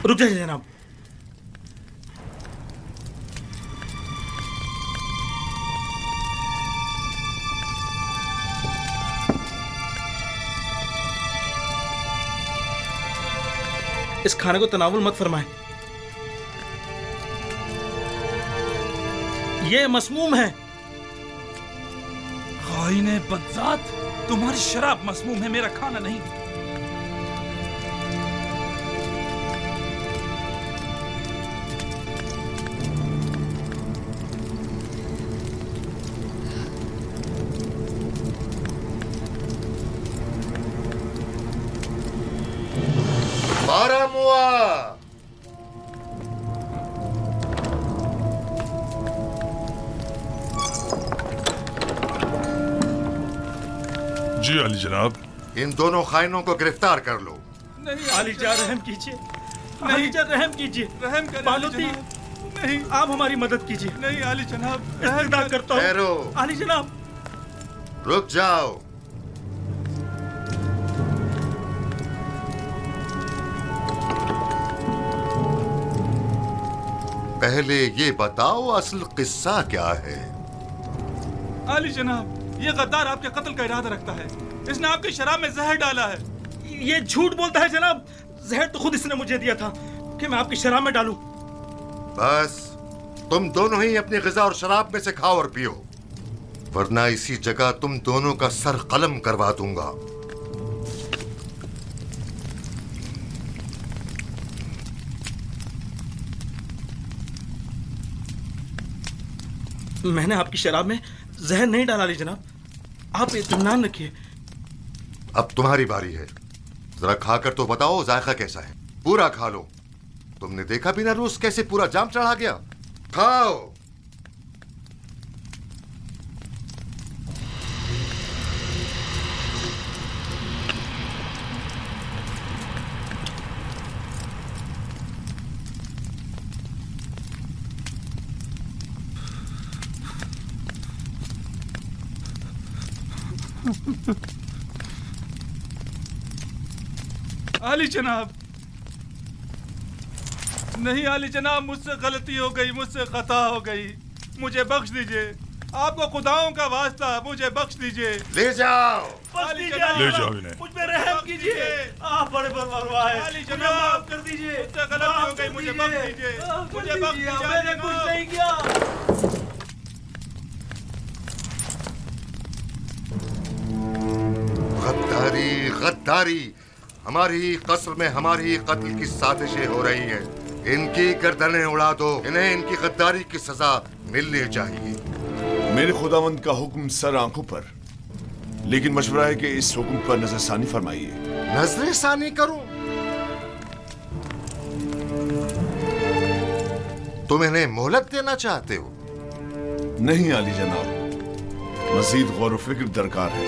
रुक जाइए जनाब। इस खाने को तनावुल मत फरमाएं, ये मसमूम है। खाइने बदजात, तुम्हारी शराब मसमूम है, मेरा खाना नहीं। जी अली जनाब। इन दोनों खाइनों को गिरफ्तार कर लो। नहीं आलीजा, रहम कीजिए। आलीजा रहम कीजिए, रहम करें। बालूती, नहीं आप हमारी मदद कीजिए। नहीं आली जनाब, इस्तग़फ़ार करता हूँ। ठहरो आली जनाब। रुक जाओ। पहले ये बताओ असल किस्सा क्या है? आली जनाब, ये गद्दार आपके कत्ल का इरादा रखता है। इसने आपकी शराब में जहर डाला है। ये झूठ बोलता है जनाब। जहर तो खुद इसने मुझे दिया था कि मैं आपकी शराब में डालूं। बस तुम दोनों ही अपनी ग़िज़ा और शराब में से खाओ और पियो, वरना इसी जगह तुम दोनों का सर कलम करवा दूंगा। मैंने आपकी शराब में जहर नहीं डाला ली जनाब, आप इत्मीनान रखिए। अब तुम्हारी बारी है, जरा खाकर तो बताओ जायका कैसा है। पूरा खा लो। तुमने देखा भी ना रूस कैसे पूरा जाम चढ़ा गया। खाओ। आली जनाब, नहीं आली जनाब, मुझसे गलती हो गई, मुझसे खता हो गई, मुझे बख्श दीजिए। आपको खुदाओं का वास्ता, मुझे बख्श दीजिए। ले जाओ। ले जाओ इन्हें। मुझ पे रहम कीजिए, आप बड़े परवाह हैं। आली जनाब, माफ कर दीजिए। मुझसे गलती हो गई, मुझे बख्श दीजिए। मुझे बख्श दीजिए। मैंने कुछ नहीं किया। गद्दारी, गद्दारी। हमारी कस्र में हमारी कत्ल की साजिशें हो रही हैं। इनकी गर्दनें उड़ा दो। इन्हें इनकी गद्दारी की सजा मिलनी चाहिए। मेरे खुदावंद का हुक्म सर आंखों पर, लेकिन मशवरा है कि इस हुक्म पर नजरसानी फरमाइए। नजरसानी करूं? तुम इन्हें मोहलत देना चाहते हो? नहीं आली जनाब, मजीद गौर व फिक्र दरकार है।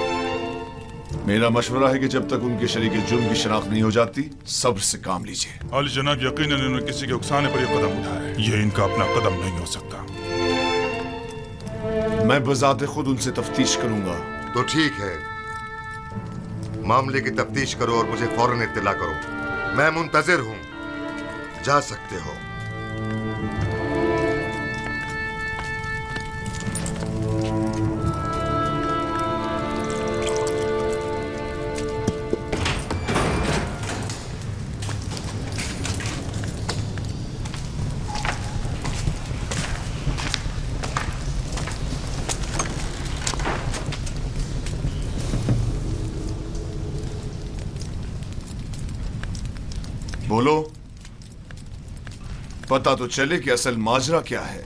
मेरा मशवरा है कि जब तक उनके शरीक जुर्म की शनाख्त नहीं हो जाती, सब्र से काम लीजिए। अली जनाब, यकीनन इन्होंने किसी के उकसाने पर यह कदम उठाया है। यह इनका अपना कदम नहीं हो सकता। मैं बजाते खुद उनसे तफ्तीश करूंगा। तो ठीक है, मामले की तफ्तीश करो और मुझे फौरन इत्तला करो। मैं मुंतजिर हूं, जा सकते हो। बोलो, पता तो चले कि असल माजरा क्या है।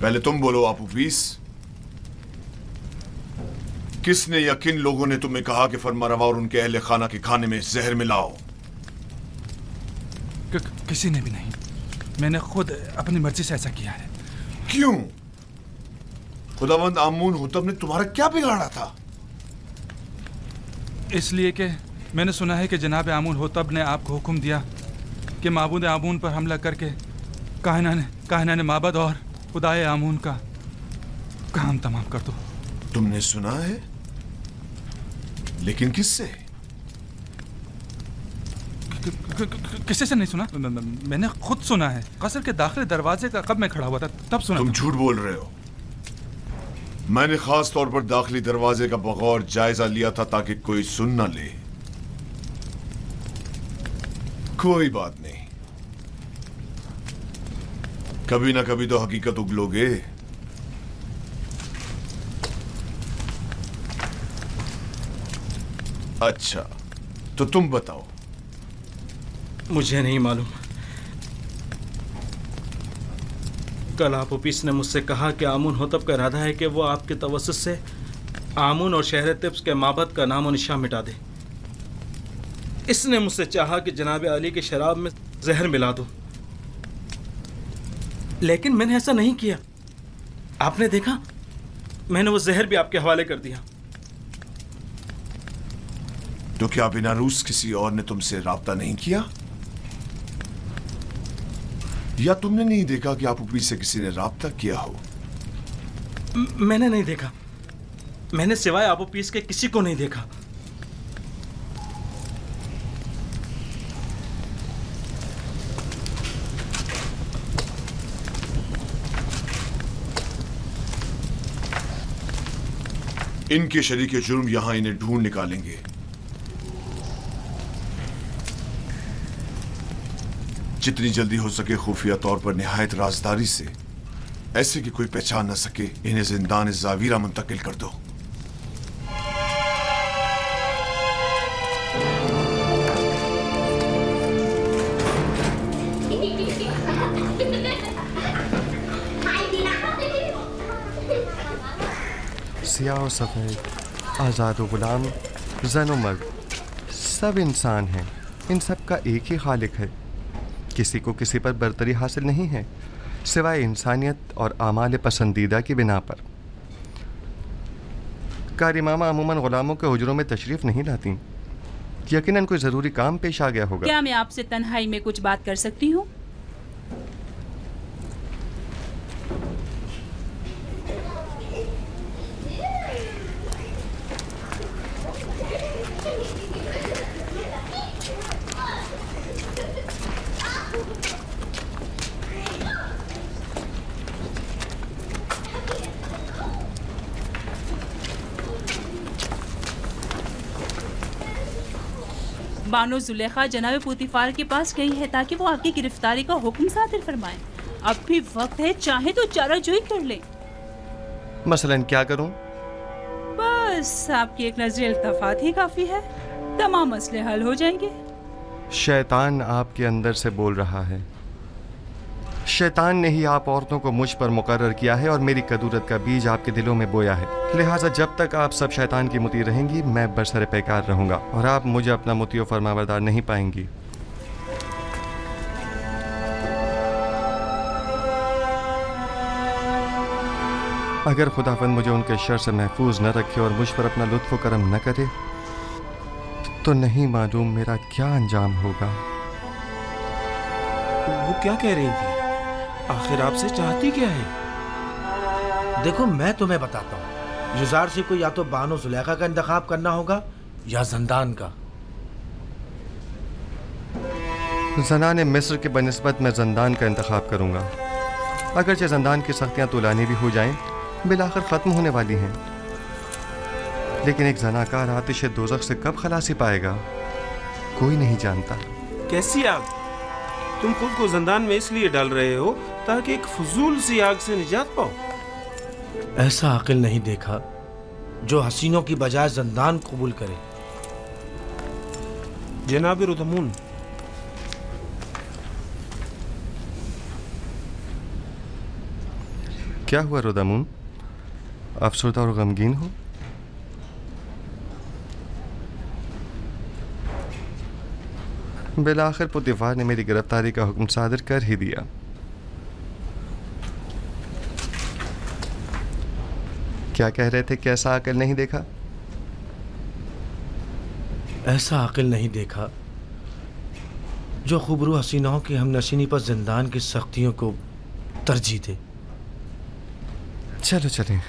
पहले तुम बोलो आपू पीस, किसने या किन लोगों ने तुम्हें कहा कि फरमारवा और उनके अहले खाना के खाने में जहर मिलाओ? किसी ने भी नहीं, मैंने खुद अपनी मर्जी से ऐसा किया है। क्यों? खुदावंद आमून हुतब ने तुम्हारा क्या बिगाड़ा था? इसलिए कि मैंने सुना है कि जनाब आमून हुतब ने आपको हुक्म दिया कि माबूद आमून पर हमला करके कायना ने कायनाने माबद और खुदाए आमून का काम तमाम कर दो। तुमने सुना है? लेकिन किससे? किसी से नहीं सुना। मैंने खुद सुना है। कसर के दाखिले दरवाजे का कब मैं खड़ा हुआ था तब सुना। तुम झूठ बोल रहे हो। मैंने खास तौर पर दाखिली दरवाजे का बगौर जायजा लिया था ताकि कोई सुन ना ले। कोई बात नहीं, कभी ना कभी तो हकीकत उगलोगे। अच्छा, तो तुम बताओ। मुझे नहीं मालूम। कल आप ऑफिस ने मुझसे कहा कि आमून होतब का इरादा है कि वो आपके तवस्सुत से आमून और शहर तिब्स के माबद का नाम और निशान मिटा दे। इसने मुझसे चाहा कि जनाब अली की शराब में जहर मिला दूं, लेकिन मैंने ऐसा नहीं किया। आपने देखा, मैंने वो जहर भी आपके हवाले कर दिया। तो क्या बिना रूस किसी और ने तुमसे राब्ता नहीं किया? या तुमने नहीं देखा कि आप ऊपरी से किसी ने राब्ता किया हो? मैंने नहीं देखा। मैंने सिवाय आपो पीस के किसी को नहीं देखा। इनके शरीके जुर्म यहां इन्हें ढूंढ निकालेंगे। जितनी जल्दी हो सके खुफिया तौर पर निहायत राजदारी से, ऐसे कि कोई पहचान न सके, इन्हें जिंदान जावीरा मुंतकिल कर दो। सियाह और सफ़ेद, आज़ाद और गुलाम, जन और मर्द, सब इंसान हैं। इन सब का एक ही खालिक है। किसी को किसी पर बरतरी हासिल नहीं है सिवाय इंसानियत और आमाल पसंदीदा की बिना पर। कारी मामा अमूमन गुलामों के हुजरों में तशरीफ़ नहीं लाती। यकीनन कोई ज़रूरी काम पेश आ गया होगा। क्या मैं आपसे तन्हाई में कुछ बात कर सकती हूँ? बानो जुलेखा जनाब पुतिफार के पास गई है ताकि वो आपकी गिरफ्तारी का हुक्म सादिर फरमाए। अब भी वक्त है, चाहे तो चाराजोई कर ले। मसलन क्या करूं? बस आपकी एक नजर इल्तफात ही काफी है, तमाम मसले हल हो जाएंगे। शैतान आपके अंदर से बोल रहा है। शैतान ने ही आप औरतों को मुझ पर मुकर्रर किया है और मेरी कदूरत का बीज आपके दिलों में बोया है। लिहाजा जब तक आप सब शैतान की मुती रहेंगी, मैं बरसरे पैकार रहूंगा और आप मुझे अपना मुती और फरमाबरदार नहीं पाएंगी। अगर खुदावंद मुझे उनके शर से महफूज न रखे और मुझ पर अपना लुत्फ़ करम न करे, तो नहीं मालूम मेरा क्या अंजाम होगा। वो क्या कह रही थी? आखिर आपसे चाहती क्या है? देखो, मैं तुम्हें बताता हूँ। युजार से को या तो बानो जुलेखा का इंतखाब करना होगा या जंदान का। ज़नाने मिस्र के बनिस्बत मैं जंदान का इंतखाब करूँगा। अगरचे जंदान की सख्तियाँ तुलानी भी हो जाएं, बिलाखिर ख़त्म होने वाली हैं, लेकिन एक जनाकार आतिश दोज़ख से कब खलासी पाएगा, कोई नहीं जानता। कैसी आग? तुम खुद को जंदान में इसलिए डाल रहे हो ताकि एक फजूल सी आग से निजात पाओ। ऐसा अक़ल नहीं देखा जो हसीनों की बजाय जंदान कबूल करे। जनाब रुदमून, क्या हुआ रुदमून? अफसरदा और गमगीन हो? बिलाखिर पुतिफार ने मेरी गिरफ्तारी का हुक्म सादिर कर ही दिया। क्या कह रहे थे? कैसा अकल नहीं देखा? ऐसा अकल नहीं देखा जो खुबरू हसीनाओं की हमनशीनी पर जिंदान की सख्तियों को तरजीह दे। चलो चलें।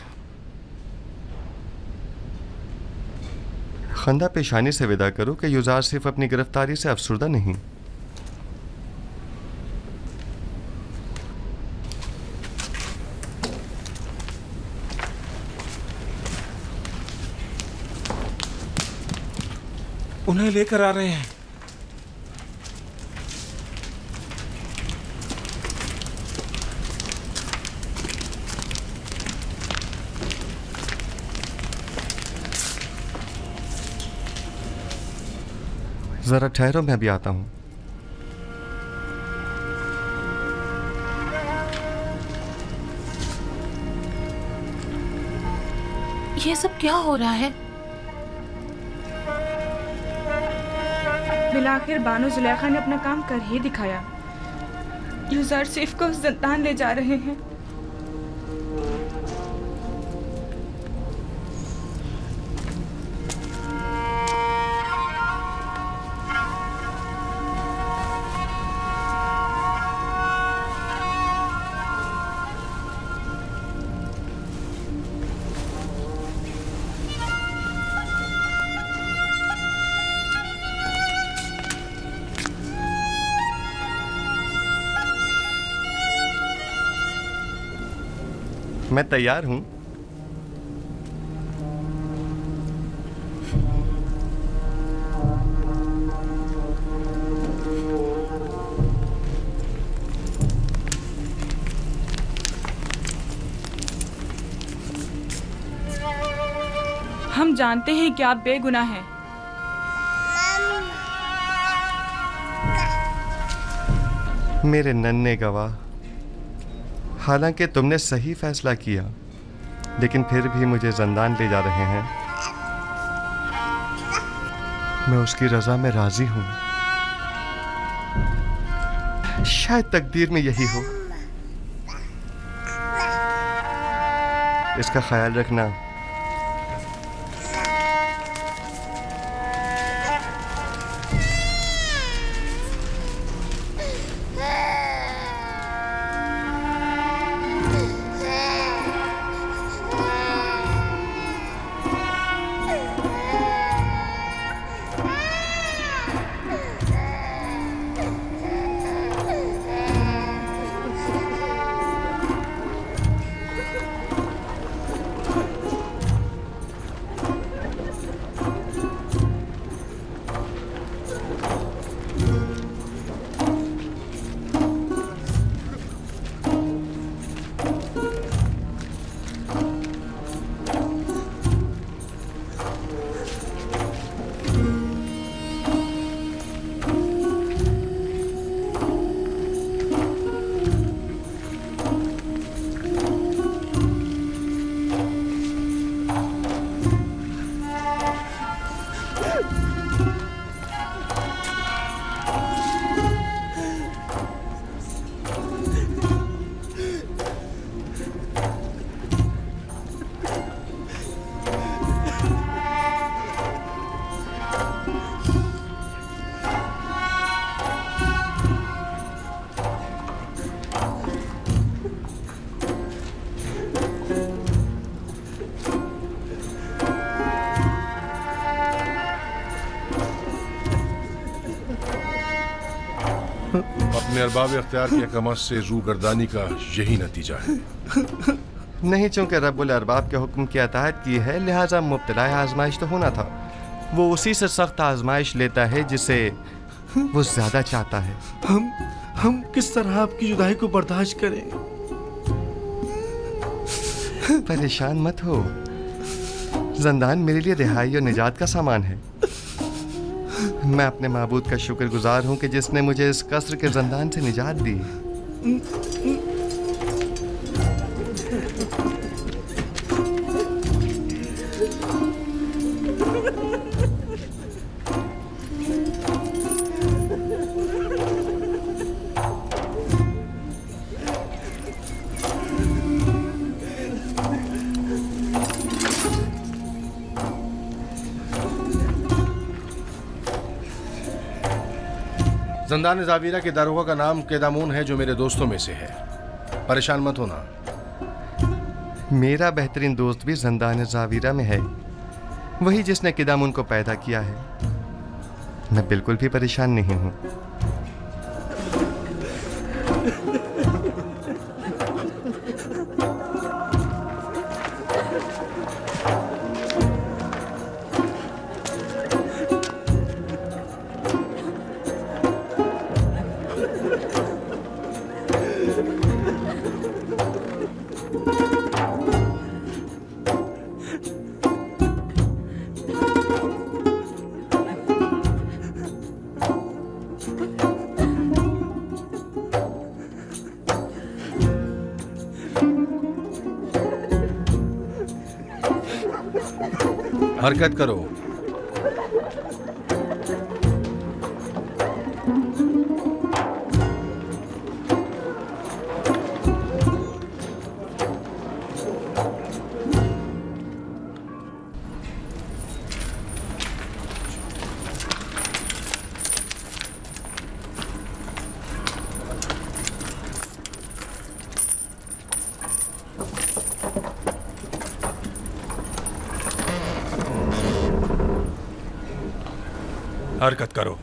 खंदा पेशानी से विदा करो कि युजार सिर्फ अपनी गिरफ्तारी से अफसुर्दा नहीं। उन्हें लेकर आ रहे हैं। जरा ठहरो, मैं भी आता हूं। ये सब क्या हो रहा है? बिलाखिर बानो जुलेखा ने अपना काम कर ही दिखाया। युजार सिर्फ को जिंदान ले जा रहे हैं। मैं तैयार हूं। हम जानते हैं कि आप बेगुनाह हैं। मेरे नन्हे गवाह, हालांकि तुमने सही फैसला किया, लेकिन फिर भी मुझे जिंदान ले जा रहे हैं। मैं उसकी रजा में राजी हूं। शायद तकदीर में यही हो। इसका ख्याल रखना। अपने अरबाब इख्तियार की हकमत से रूगर्दानी का यही नतीजा है। नहीं, चूंकि रब्बुल अरबाब के हुक्म की अताअत की है, लिहाजा मुब्तलाए आजमाइश तो होना था। वो उसी से सख्त आजमाइश लेता है जिसे वो ज्यादा चाहता है। हम किस तरह आपकी जुदाई को बर्दाश्त करें? परेशान मत हो। जिंदान मेरे लिए रिहाई और निजात का सामान है। मैं अपने माबूद का शुक्रगुजार हूं कि जिसने मुझे इस कसर के जिंदान से निजात दी। ज़ंदान ज़ावीरा के दारोगा का नाम केदामून है, जो मेरे दोस्तों में से है। परेशान मत होना। मेरा बेहतरीन दोस्त भी ज़ंदान ज़ावीरा में है, वही जिसने किदामुन को पैदा किया है। मैं बिल्कुल भी परेशान नहीं हूं। हरकत करो। हरकत करो।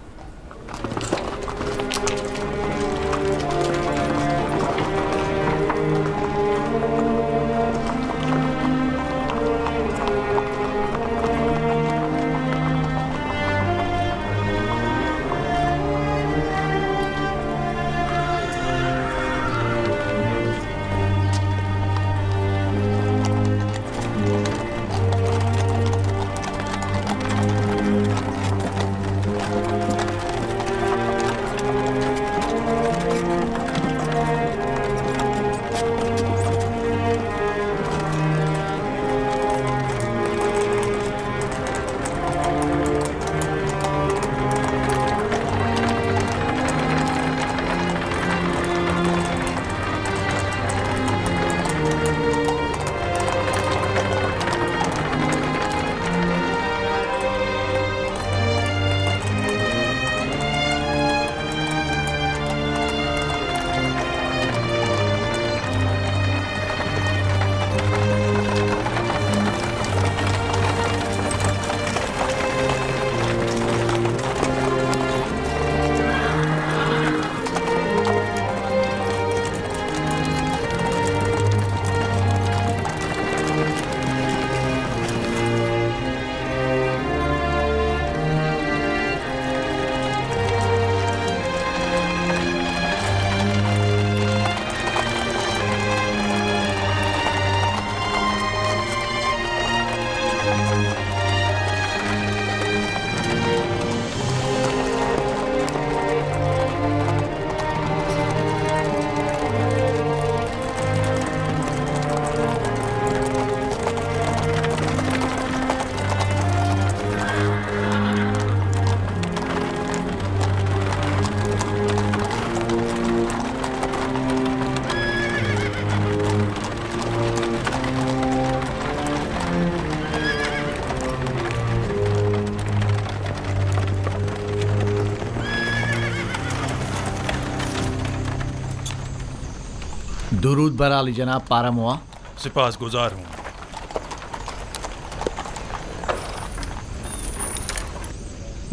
दुरूद बर आली जनाब पारामुआ। सिपास गुजार हूँ।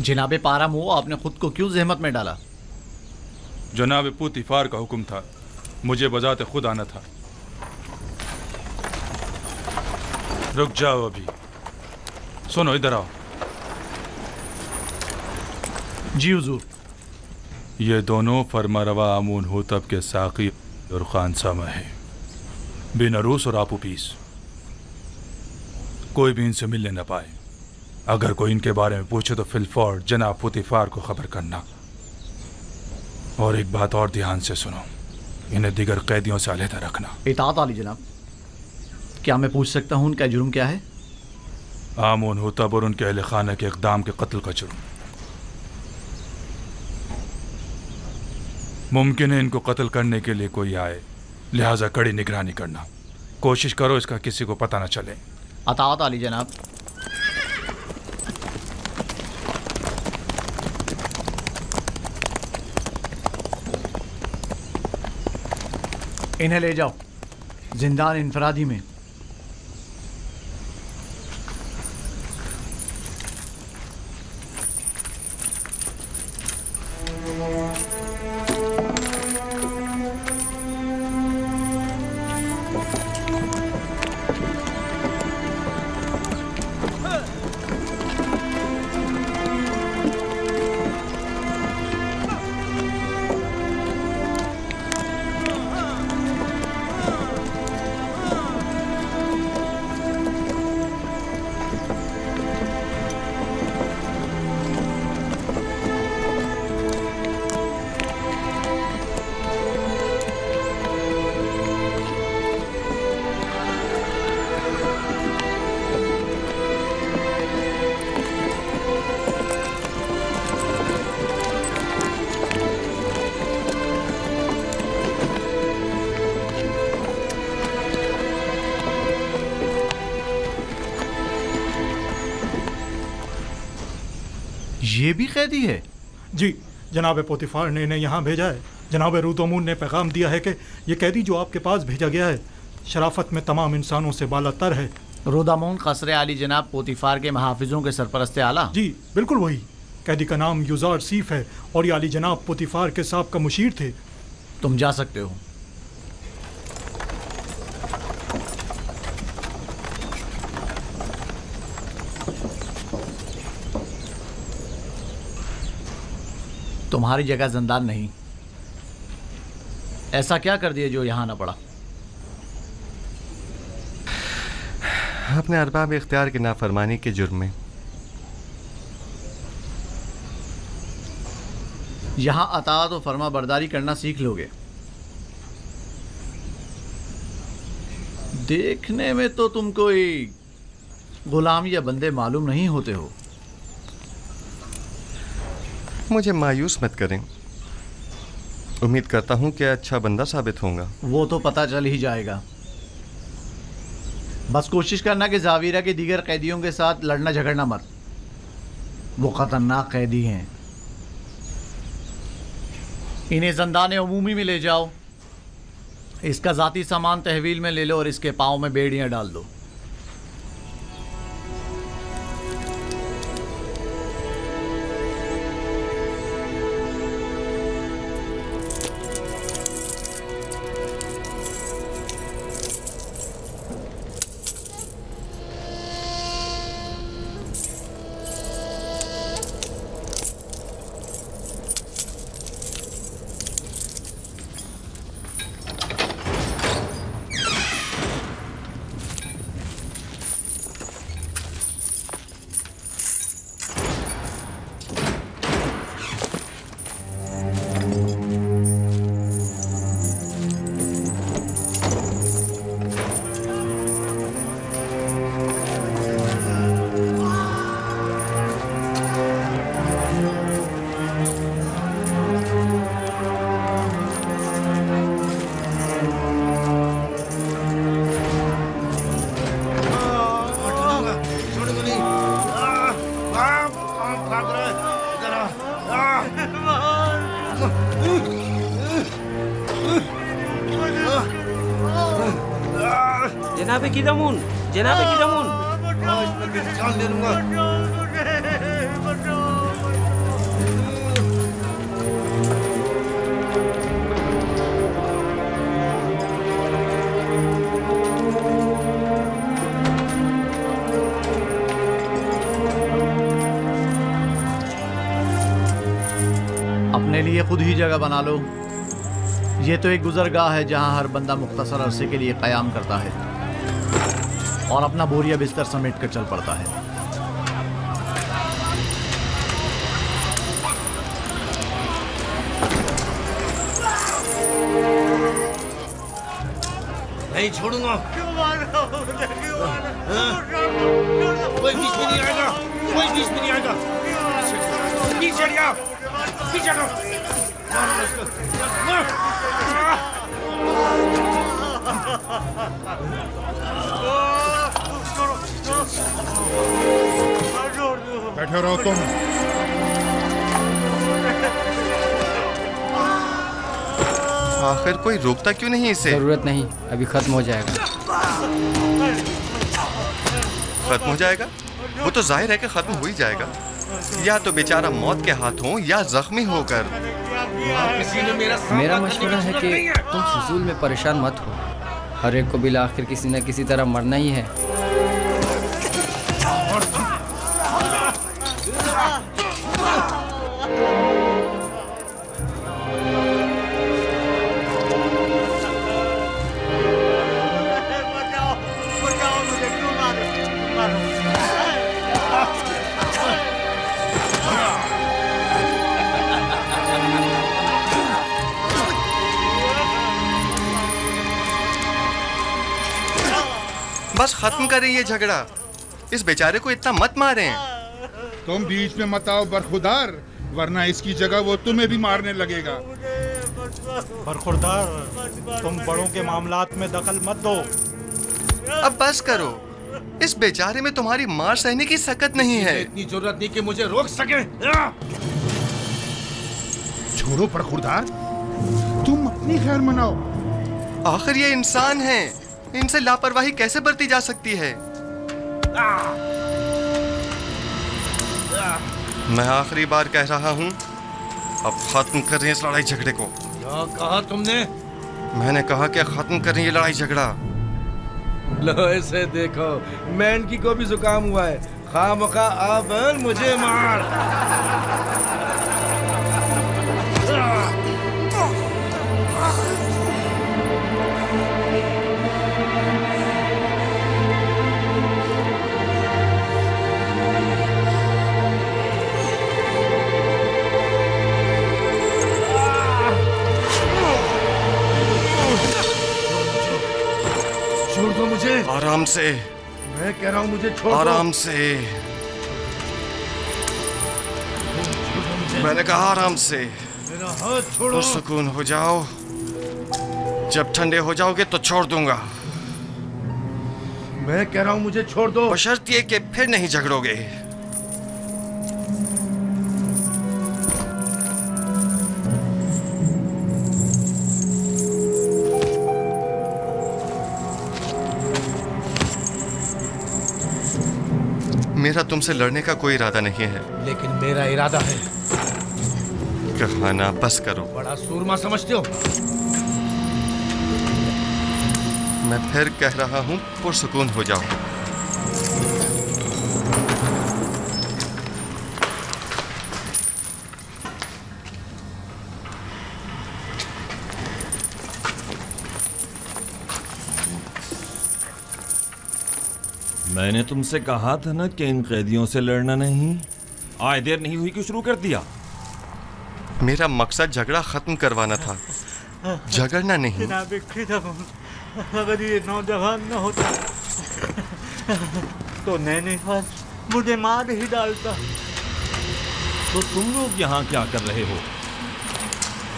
जनाब पारामुआ, आपने खुद को क्यों जहमत में डाला? जनाब पुतिफार का हुक्म था, मुझे बजात खुद आना था। रुक जाओ अभी। सुनो, इधर आओ। जी हुजूर। ये दोनों फरमारवा आमून होतब के साकी और खानसामा है, बिन अरूस और आपूपीस। कोई भी इनसे मिलने न पाए। अगर कोई इनके बारे में पूछे तो फिलफौर जनाब पुतिफार को खबर करना। और एक बात और ध्यान से सुनो, इन्हें दिगर कैदियों से अलहदा रखना। इताअत आली जनाब। क्या मैं पूछ सकता हूँ उनका जुर्म क्या है? आमून होतब और उनके अहले खाना के इक़दाम के कत्ल का जुर्म। मुमकिन है इनको कत्ल करने के लिए कोई आए, लिहाजा कड़ी निगरानी करना। कोशिश करो इसका किसी को पता न चले। अताअत आली जनाब। इन्हें ले जाओ जिंदान इनफरादी में। ये भी कैदी है? जी, जनाब पोतीफार ने इन्हें यहाँ भेजा है। जनाब रूतोमून ने पैगाम दिया है कि ये कैदी जो आपके पास भेजा गया है शराफत में तमाम इंसानों से बालातर है। रोदामून क़स्र आली जनाब पोतीफार के महाफिजों के सरपरस्त आला? जी बिल्कुल वही। कैदी का नाम युजार सीफ है और ये आली जनाब पोतीफार के साहब का मुशीर थे। तुम जा सकते हो। तुम्हारी जगह जिंदान नहीं। ऐसा क्या कर दिया जो यहां ना पड़ा? अपने अरबाब इख्तियार की नाफरमानी के जुर्म में। यहां अताअत और फरमा बरदारी करना सीख लोगे। देखने में तो तुम कोई गुलाम या बंदे मालूम नहीं होते हो। मुझे मायूस मत करें। उम्मीद करता हूं कि अच्छा बंदा साबित होगा। वो तो पता चल ही जाएगा। बस कोशिश करना कि जावीरा के दीगर कैदियों के साथ लड़ना झगड़ना मत। वो खतरनाक कैदी हैं। इन्हें ज़ंदान अमूमी में ले जाओ। इसका ज़ाती सामान तहवील में ले लो और इसके पाँव में बेड़ियाँ डाल दो। जनाबे किदामुन, जनाबे किदामुन। जान ले लूंगा। अपने लिए खुद ही जगह बना लो। ये तो एक गुजरगाह है जहां हर बंदा मुख्तसर अरसे के लिए क़याम करता है और अपना बोरिया बिस्तर समेट कर चल पड़ता है। नहीं छोड़ूंगा। कोई बीच में नहीं आएगा, कोई बीच में नहीं आएगा। पीछे हट जाओ, पीछे हटो। बैठे रहो तुम। आखिर कोई रोकता क्यों नहीं इसे? जरूरत नहीं, अभी खत्म हो जाएगा। खत्म हो जाएगा? वो तो जाहिर है कि खत्म हो ही जाएगा। या तो बेचारा मौत के हाथों या जख्मी होकर। मेरा मशवरा है कि तुम फजूल में परेशान मत हो। हर एक को बिल आखिर किसी न किसी तरह मरना ही है। बस खत्म करें ये झगड़ा। इस बेचारे को इतना मत मारें। तुम बीच में मत आओ बरखुरदार, वरना इसकी जगह वो तुम्हें भी मारने लगेगा। बरखुरदार, तुम बड़ों के मामलात में दखल मत दो। अब बस करो। इस बेचारे में तुम्हारी मार सहने की सकत नहीं है। इतनी जरूरत नहीं कि मुझे रोक सके। छोड़ो बरखुरदार, तुम अपनी खैर मनाओ। आखिर ये इंसान है, इनसे लापरवाही कैसे बरती जा सकती है? मैं आखिरी बार कह रहा हूँ, अब खत्म कर रहे हैं इस लड़ाई झगड़े को। क्या कहा तुमने? मैंने कहा कि खत्म कर रहे हैं ये लड़ाई झगड़ा। लो इसे देखो, मेंढकी को भी जुकाम हुआ है। खामखा अब मुझे मार। छोड़ दो मुझे। आराम से। मैं कह रहा हूँ मुझे छोड़ दो। आराम से। मैंने कहा आराम से। मेरा हाथ छोड़ो। सुकून हो जाओ। जब ठंडे हो जाओगे तो छोड़ दूंगा। मैं कह रहा हूँ मुझे छोड़ दो। बशर्ते कि फिर नहीं झगड़ोगे। मेरा तुमसे लड़ने का कोई इरादा नहीं है। लेकिन मेरा इरादा है। कहना बस करो। बड़ा सूरमा समझते हो? मैं फिर कह रहा हूं, पुरसुकून हो जाओ। मैंने तुमसे कहा था ना कि इन कैदियों से लड़ना नहीं। आए देर नहीं हुई कि शुरू कर दिया। मेरा मकसद झगड़ा खत्म करवाना था, झगड़ना नहीं। अगर ये नौजवान न होता तो नैनीफर मुझे मार ही डालता। तो तुम लोग यहाँ क्या कर रहे हो?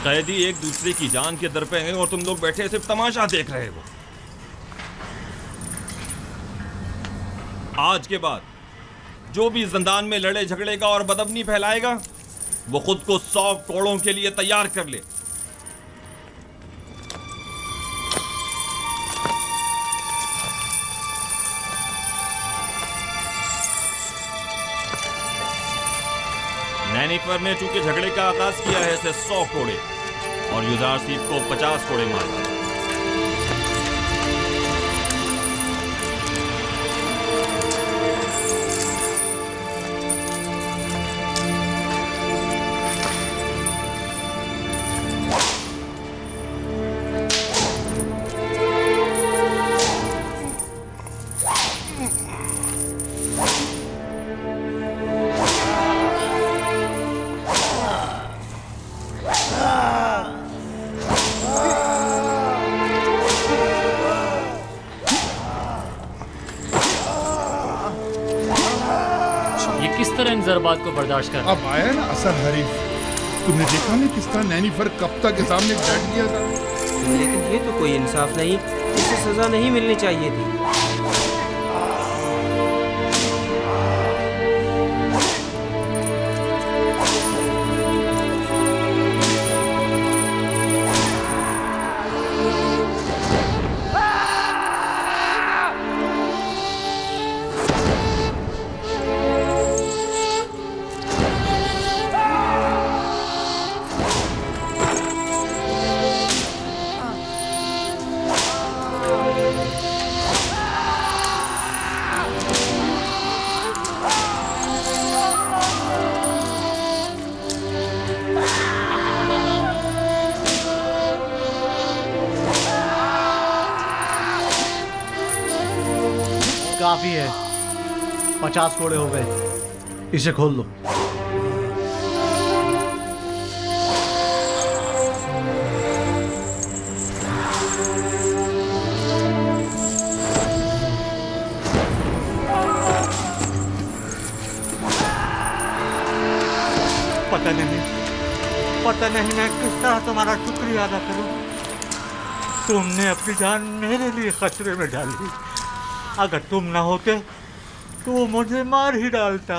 कैदी एक दूसरे की जान के दर पे हैं और तुम लोग बैठे सिर्फ तमाशा देख रहे हो। आज के बाद जो भी जिंदान में लड़े झगड़ेगा और बदअमनी फैलाएगा, वो खुद को 100 कोड़ों के लिए तैयार कर ले। नैनीफर ने चूंकि झगड़े का आगाज किया है, इसे 100 कोड़े और युजारसीफ को 50 कोड़े मारे। जरबात को बर्दाश्त कर। अब आया ना असर हरीफ। तुमने देखा नहीं किस तरह नैनीफर कप्ता के सामने बैठ गया था। लेकिन ये तो कोई इंसाफ नहीं, इसे सजा नहीं मिलनी चाहिए थी। काफी है, 50 कोड़े हो गए, इसे खोल लो। पता नहीं मैं किस तरह तुम्हारा शुक्रिया अदा करूं। तुमने अपनी जान मेरे लिए खतरे में डाली। अगर तुम ना होते तो वो मुझे मार ही डालता।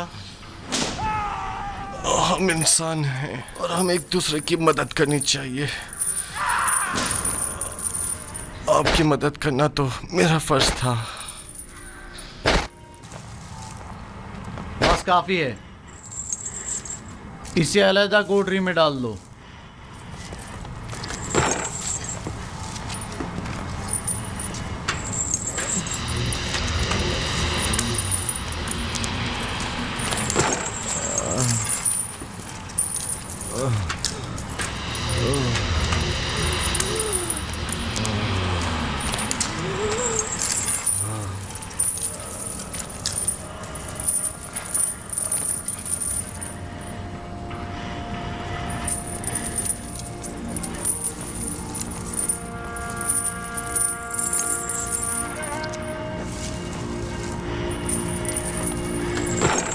हम इंसान हैं और हमें एक दूसरे की मदद करनी चाहिए। आपकी मदद करना तो मेरा फर्ज था। बस काफी है, इसे अलग कोठरी में डाल दो।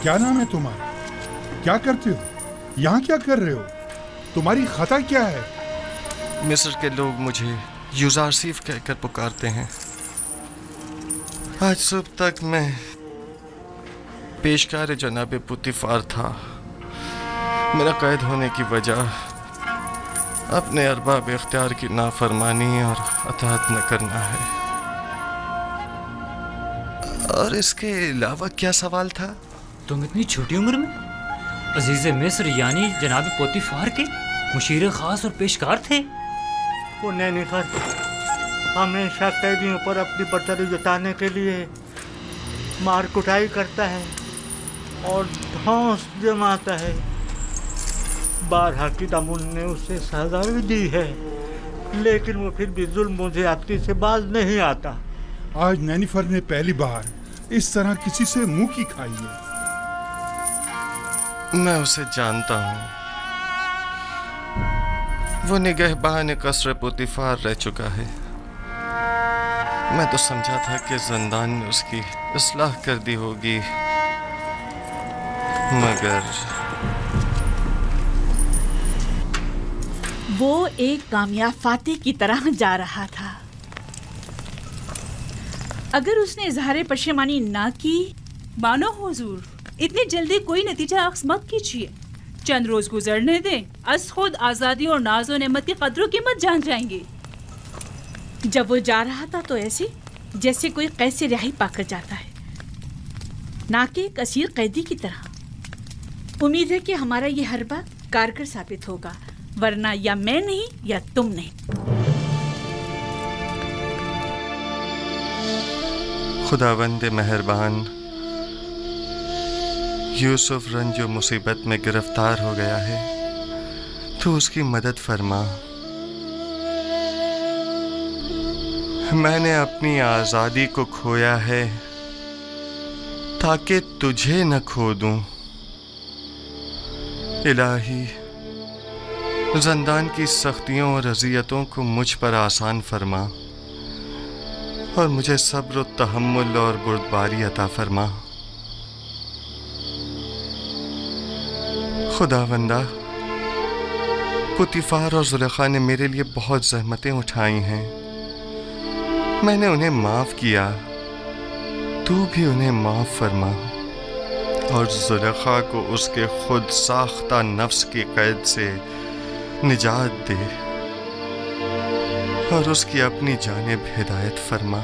क्या नाम है तुम्हारा? क्या करते हो? यहाँ क्या कर रहे हो? तुम्हारी खता क्या है? मिस्र के लोग मुझे यूजारसीफ कहकर पुकारते हैं। आज सुबह तक मैं पेशकार जनाब पुतिफार था। मेरा कैद होने की वजह अपने अरबाब इख्तियार की नाफरमानी और अताअत न करना है। और इसके अलावा क्या सवाल था? तुम इतनी छोटी उम्र में अजीज मिस्र यानी जनाब पोतीफार के मुशीर खास और पेशकार थे। वो नैनीखर हमेशा कैदियों पर अपनी बर्तरी जताने के लिए मार कुटाई करता है और धौंस जमाता है। बारहा की दामुन ने उसे सजा भी दी है, लेकिन वो फिर भी जुल्म ज्यादती से बाज नहीं आता। आज नैनीफर ने पहली बार इस तरह किसी से मुंह की खाई है। मैं उसे जानता हूँ। वो निगहबान कसर पुतिफार रह चुका है। मैं तो समझा था कि जिंदान ने उसकी इस्लाह कर दी होगी, मगर वो एक कामयाब फातिह की तरह जा रहा था। अगर उसने इजहार पशेमानी ना की। मानो हुजूर, इतनी जल्दी कोई नतीजा अख्ज़ मत कीजिए। चंद रोज गुजरने दें, अस खुद आज़ादी और नाज़ो नेमत की कदरों कीमत जान जाएंगे। जब वो जा रहा था तो ऐसे जैसे कोई कैद से रिहाई पाकर जाता है, ना कि एक असीर कैदी की तरह। उम्मीद है कि हमारा ये हरबा कारगर साबित होगा, वरना या मैं नहीं या तुम नहीं। खुदावंद मेहरबान, यूसुफ रंजो मुसीबत में गिरफ्तार हो गया है, तो उसकी मदद फरमा। मैंने अपनी आज़ादी को खोया है ताकि तुझे न खो दूं। इलाही, ज़िंदान की सख्तियों और अज़ियतों को मुझ पर आसान फरमा और मुझे सब्र, तहम्मुल और बुर्दबारी अता फरमा। खुदावंदा, पुतिफार और जुलेखा ने मेरे लिए बहुत ज़हमतें उठाई हैं। मैंने उन्हें माफ़ किया, तू भी उन्हें माफ़ फरमा और जुलेखा को उसके खुद साख्ता नफ्स की कैद से निजात दे और उसकी अपनी जानिब हिदायत फरमा।